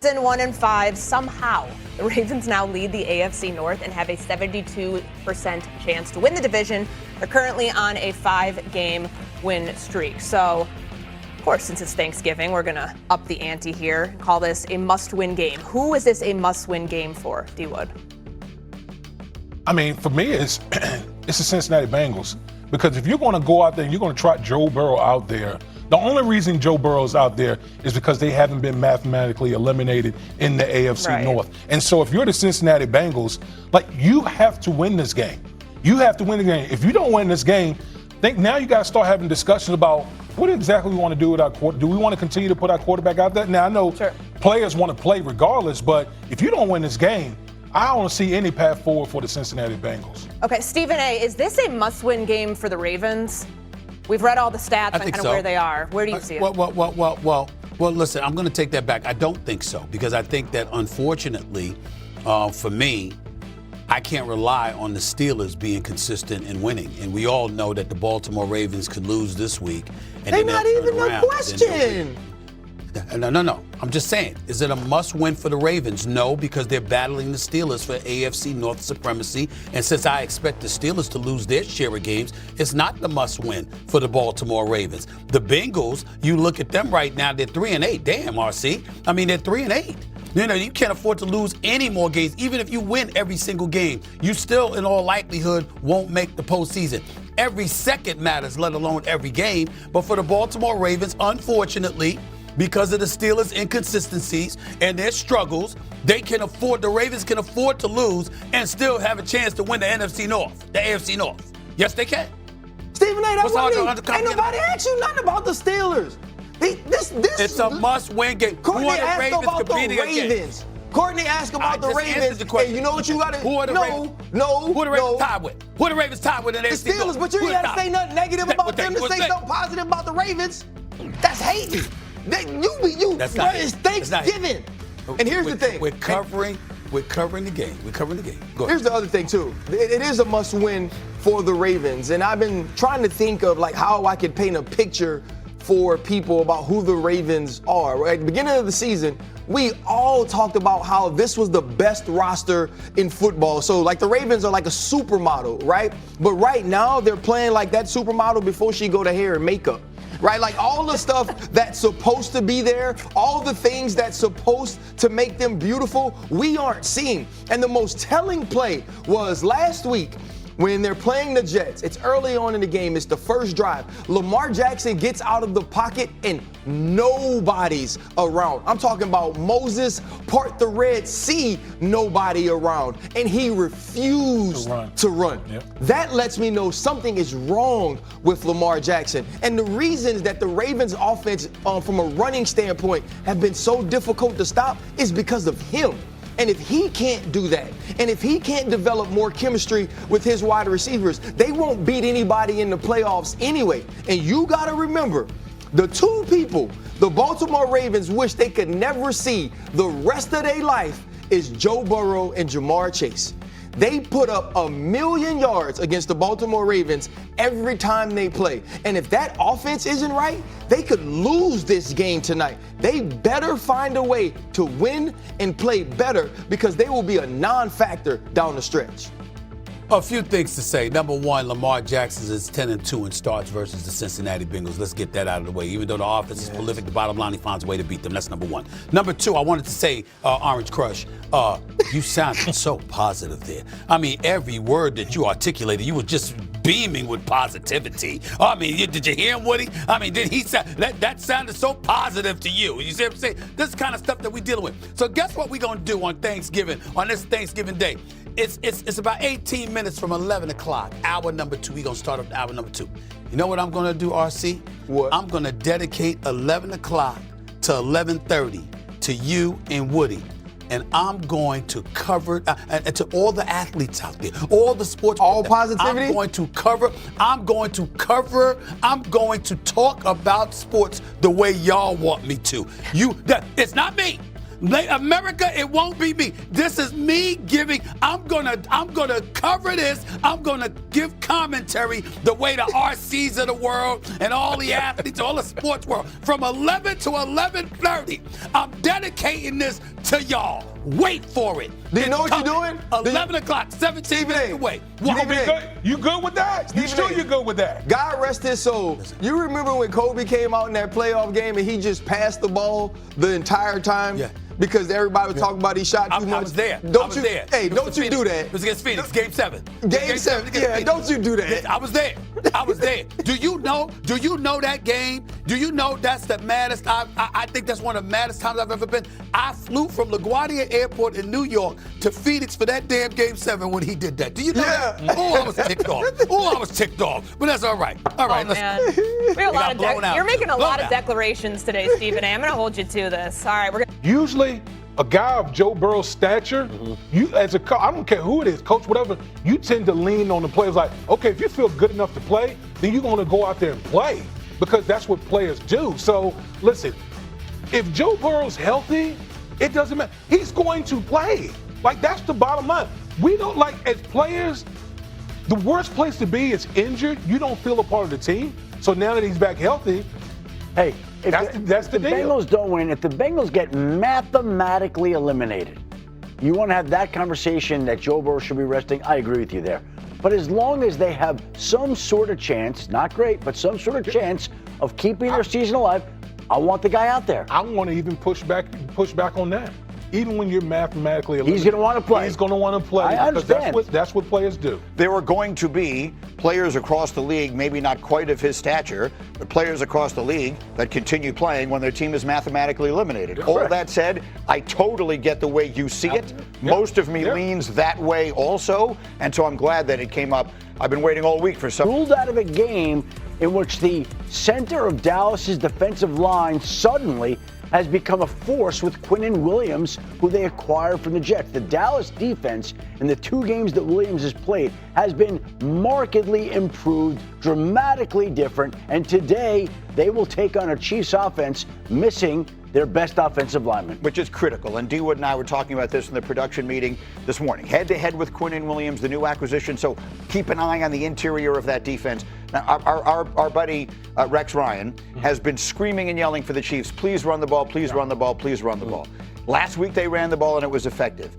1-5, somehow the Ravens now lead the AFC North and have a 72% chance to win the division. They're currently on a 5-game win streak. So, of course, since it's Thanksgiving, we're going to up the ante here and call this a must-win game. Who is this a must-win game for, D-Wood? I mean, for me, it's the Cincinnati Bengals. Because if you're going to go out there and you're going to trot Joe Burrow out there, the only reason Joe Burrow's out there is because they haven't been mathematically eliminated in the AFC North. And so if you're the Cincinnati Bengals, you have to win this game. You have to win the game. If you don't win this game, I think now you got to start having discussions about what exactly we want to do with our quarterback. Do we want to continue to put our quarterback out there? Now, I know players want to play regardless, but if you don't win this game, I don't see any path forward for the Cincinnati Bengals. Okay, Stephen A., is this a must-win game for the Ravens? We've read all the stats on kind of where they are. Where do you see it? Well, listen, I'm going to take that back. I don't think so, because I think that, unfortunately, for me, I can't rely on the Steelers being consistent and winning. And we all know that the Baltimore Ravens could lose this week. And they're not even a question. No. I'm just saying, is it a must-win for the Ravens? No, because they're battling the Steelers for AFC North supremacy. And since I expect the Steelers to lose their share of games, it's not the must-win for the Baltimore Ravens. The Bengals, you look at them right now, they're 3-8. Damn, RC. I mean, they're 3-8. You can't afford to lose any more games. Even if you win every single game, you still, in all likelihood, won't make the postseason. Every second matters, let alone every game. But for the Baltimore Ravens, unfortunately, because of the Steelers' inconsistencies and their struggles, the Ravens can afford to lose and still have a chance to win the NFC North, the AFC North. Yes, they can. Stephen A., ain't nobody asked you nothing about the Steelers. It's a must-win game. Courtney asked about the Ravens. Courtney asked about the Ravens. And you know what you got to Who are the Ravens? Who are the Ravens tied with? Who are the Ravens tied with in the AFC North? The Steelers, but you ain't got to say nothing negative about them to say something positive about the Ravens. That's hating. It's Thanksgiving. And here's the thing. We're covering the game. Go ahead. Here's the other thing, too. It is a must-win for the Ravens. And I've been trying to think of, how I could paint a picture for people about who the Ravens are. At the beginning of the season, we all talked about how this was the best roster in football. So, the Ravens are like a supermodel, right? But right now, they're playing like that supermodel before she go to hair and makeup. Right? All the stuff that's supposed to be there, all the things that's supposed to make them beautiful, we aren't seeing. And the most telling play was last week when they're playing the Jets. It's early on in the game. It's the first drive. Lamar Jackson gets out of the pocket and nobody's around. I'm talking about Moses part the Red Sea, nobody around. And he refused to run. Yep. That lets me know something is wrong with Lamar Jackson. And the reasons that the Ravens offense, from a running standpoint, have been so difficult to stop is because of him. And if he can't do that, and if he can't develop more chemistry with his wide receivers, they won't beat anybody in the playoffs anyway. And you got to remember, the two people the Baltimore Ravens wish they could never see the rest of their life is Joe Burrow and Jamar Chase. They put up 1,000,000 yards against the Baltimore Ravens every time they play. And if that offense isn't right, they could lose this game tonight. They better find a way to win and play better because they will be a non-factor down the stretch. A few things to say. Number one, Lamar Jackson is 10-2 in starts versus the Cincinnati Bengals. Let's get that out of the way. Even though the offense is prolific, the bottom line, he finds a way to beat them. That's number one. Number two, I wanted to say, Orange Crush, you sounded so positive there. I mean, every word that you articulated, you were just beaming with positivity. I mean, did you hear him, Woody? I mean, did he sound, that sounded so positive to you. You see what I'm saying? This is the kind of stuff that we're dealing with. So guess what we're going to do on Thanksgiving, on this Thanksgiving Day? It's about 18 minutes from 11 o'clock, hour number 2. We're going to start up hour number 2. You know what I'm going to do, RC? What? I'm going to dedicate 11 o'clock to 11:30 to you and Woody. And I'm going to cover, and to all the athletes out there, all the sports. All positivity? I'm going to talk about sports the way y'all want me to. It's not me. America, it won't be me. This is me giving. I'm gonna cover this. I'm gonna give commentary the way the RCs of the world and all the athletes, all the sports world, from 11 to 11:30. I'm dedicating this to y'all. Wait for it. Do you know what you're doing? 11 o'clock, 17 minutes away. You good with that? You sure you're good with that? God rest his soul. You remember when Kobe came out in that playoff game and he just passed the ball the entire time? Yeah. Because everybody was talking about he shot too much. I was there. Don't you do that. It was against Phoenix, Game 7. Game 7. Yeah, don't you do that. I was there. Do you know that game? Do you know that's the maddest? I think that's one of the maddest times I've ever been. I flew from LaGuardia Airport in New York to Phoenix for that damn Game 7 when he did that. Do you know that? Oh, I was ticked off. But that's all right. All right, we have a lot of you're making a lot of declarations today, Stephen A. I'm going to hold you to this. All right, we're going to. Usually, a guy of Joe Burrow's stature, you as a coach, I don't care who it is, coach, whatever, you tend to lean on the players like, okay, if you feel good enough to play, then you're going to go out there and play because that's what players do. So, listen, if Joe Burrow's healthy, it doesn't matter. He's going to play. Like, that's the bottom line. We don't, like, as players, the worst place to be is injured. You don't feel a part of the team. So now that he's back healthy, hey, that's the deal. Bengals don't win, if the Bengals get mathematically eliminated, you want to have that conversation that Joe Burrow should be resting, I agree with you there. But as long as they have some sort of chance, not great, but some sort of chance of keeping their season alive, I want the guy out there. I want to even push back on that. Even when you're mathematically eliminated, he's going to want to play. He's going to want to play. I understand. That's what players do. There are going to be players across the league, maybe not quite of his stature, but players across the league that continue playing when their team is mathematically eliminated. Yeah, all that said, I totally get the way you see it. Most of me leans that way also, and so I'm glad that it came up. I've been waiting all week for some. Ruled out of a game in which the center of Dallas's defensive line suddenly has become a force with Quinnen Williams, who they acquired from the Jets. The Dallas defense in the 2 games that Williams has played has been markedly improved, dramatically different, and today they will take on a Chiefs offense missing their best offensive lineman. Which is critical. And D. Wood and I were talking about this in the production meeting this morning. Head-to-head with Quinnen Williams, the new acquisition. So keep an eye on the interior of that defense. Now, our buddy Rex Ryan has been screaming and yelling for the Chiefs, please run the ball, please run the ball, please run the ball. Last week they ran the ball and it was effective.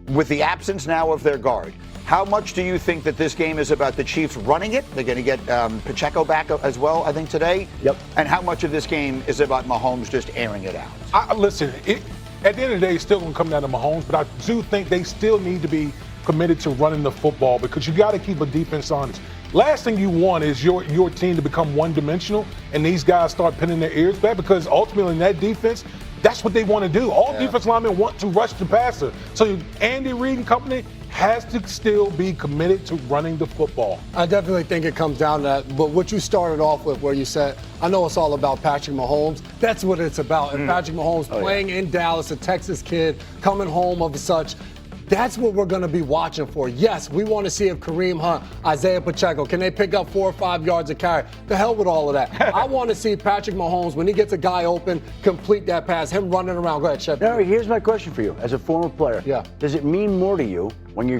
With the absence now of their guard, how much do you think that this game is about the Chiefs running it? They're going to get Pacheco back as well, I think, today. Yep. And how much of this game is about Mahomes just airing it out? Listen, at the end of the day, it's still going to come down to Mahomes, but I do think they still need to be committed to running the football because you got to keep a defense honest. Last thing you want is your team to become one-dimensional and these guys start pinning their ears back because ultimately in that defense, that's what they want to do. All defense linemen want to rush the passer. So Andy Reid and company has to still be committed to running the football. I definitely think it comes down to that. But what you started off with where you said, I know it's all about Patrick Mahomes. That's what it's about. And Patrick Mahomes playing in Dallas, a Texas kid, coming home of such. That's what we're going to be watching for. Yes, we want to see if Kareem Hunt, Isaiah Pacheco, can they pick up 4 or 5 yards of carry? The hell with all of that. I want to see Patrick Mahomes, when he gets a guy open, complete that pass, him running around. Go ahead, Shedeur. Here's my question for you. As a former player, does it mean more to you when you're